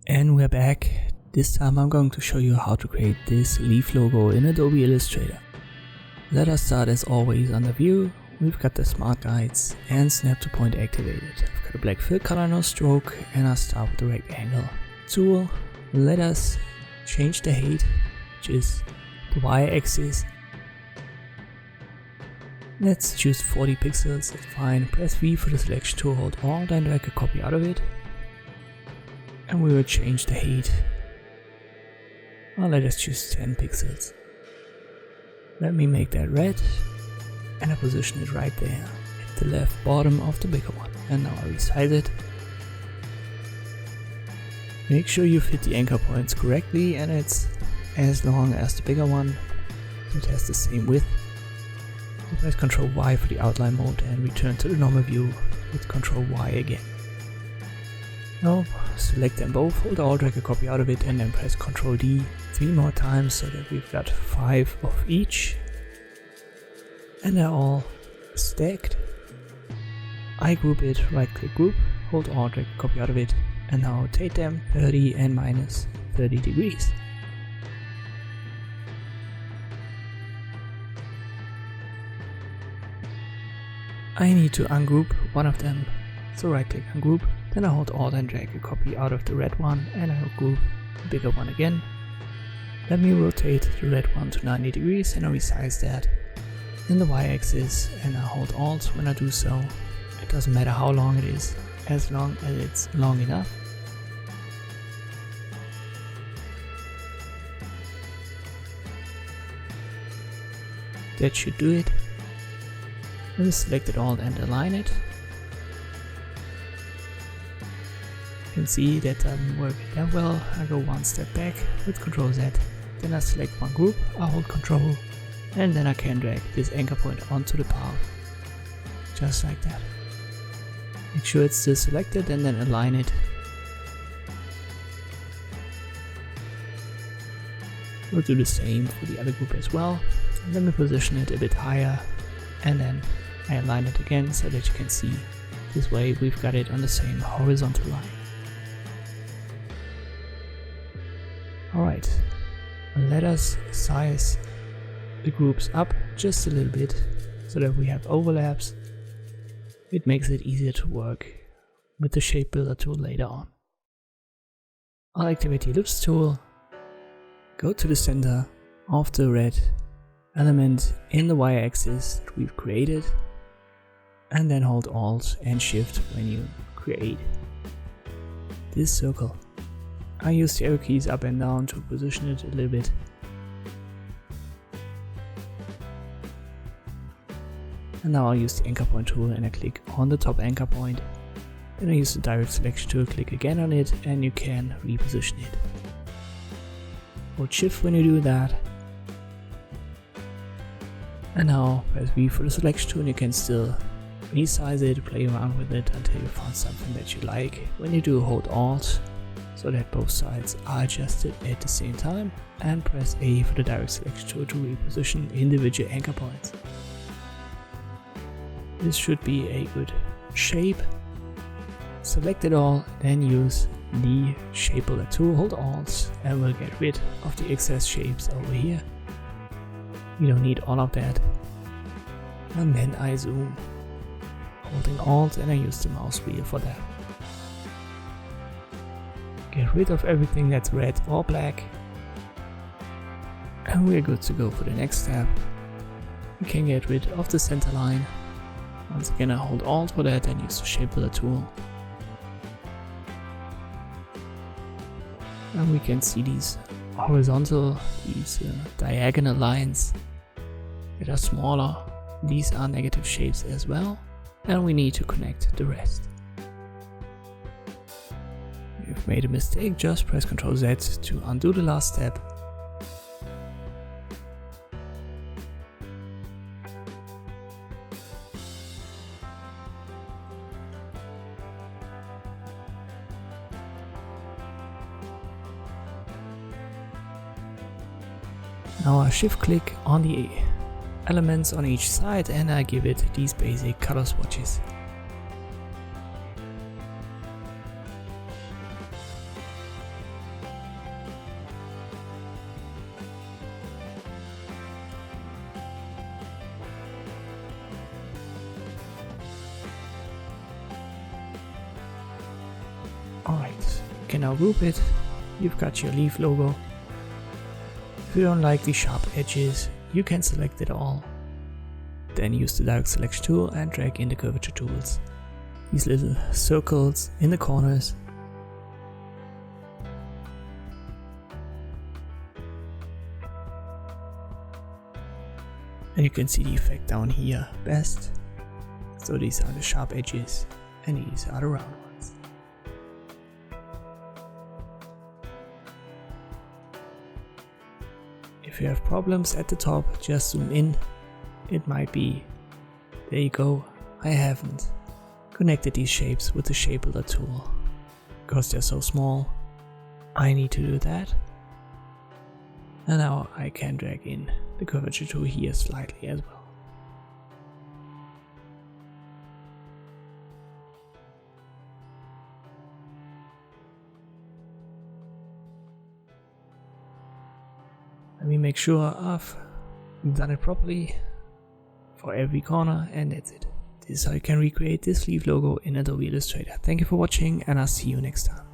And we're back. This time I'm going to show you how to create this leaf logo in Adobe Illustrator. Let us start as always under View. We've got the Smart Guides and Snap to Point activated. I've got a black fill color, no stroke, and I'll start with the rectangle tool. Let us change the height, which is the y-axis. Let's choose 40 pixels, that's fine. Press V for the selection tool, hold Alt and drag a copy out of it. And we will change the height. Well, let us choose 10 pixels. Let me make that red and I position it right there at the left bottom of the bigger one. And now I resize it. Make sure you fit the anchor points correctly and it's as long as the bigger one, so it has the same width. Press Ctrl Y for the outline mode and return to the normal view with Ctrl Y again. Now select them both, hold Alt, drag a copy out of it and then press Ctrl D 3 more times so that we've got 5 of each. And they're all stacked. I group it, right click group, hold Alt, drag a copy out of it and now rotate them 30 and minus 30 degrees. I need to ungroup one of them, so right click ungroup, then I hold Alt and drag a copy out of the red one and I'll group the bigger one again. Let me rotate the red one to 90 degrees and I resize that in the y-axis and I hold Alt when I do so. It doesn't matter how long it is, as long as it's long enough. That should do it. Let me select it all and align it. You can see that doesn't work that well. I go one step back with Ctrl Z. Then I select one group, I hold Ctrl, and then I can drag this anchor point onto the path. Just like that. Make sure it's still selected and then align it. We'll do the same for the other group as well. Let me position it a bit higher and then I align it again so that you can see. This way we've got it on the same horizontal line. Alright, let us size the groups up just a little bit so that we have overlaps. It makes it easier to work with the shape builder tool later on. I'll activate the ellipse tool, go to the center of the red element in the y-axis that we've created and then hold Alt and Shift when you create this circle. I use the arrow keys up and down to position it a little bit. And now I'll use the anchor point tool and I click on the top anchor point. Then I use the direct selection tool, click again on it and you can reposition it. Hold Shift when you do that. And now press V for the selection tool and you can still resize it, play around with it until you find something that you like. When you do, hold Alt so that both sides are adjusted at the same time and press A for the direct selection tool to reposition individual anchor points. This should be a good shape. Select it all, then use the shape builder tool, hold Alt and we'll get rid of the excess shapes over here. We don't need all of that. And then I zoom, holding Alt and I use the mouse wheel for that. Get rid of everything that's red or black. And we're good to go for the next step. We can get rid of the center line. Once again I hold Alt for that and use the shape builder tool. And we can see these horizontal, these diagonal lines that are smaller. These are negative shapes as well, and we need to connect the rest. If you've made a mistake, just press Ctrl Z to undo the last step. Now I shift click on the elements on each side and I give it these basic color swatches. can now group it. You've got your leaf logo. If you don't like the sharp edges, you can select it all. Then use the direct selection tool and drag in the curvature tools. These little circles in the corners. And you can see the effect down here best. So these are the sharp edges and these are the round ones. If you have problems at the top, just zoom in. It might be, there you go, I haven't connected these shapes with the shape builder tool. Because they're so small, I need to do that. And now I can drag in the curvature tool here slightly as well. Let me make sure I've done it properly for every corner, and that's it. This is how you can recreate this leaf logo in Adobe Illustrator. Thank you for watching, and I'll see you next time.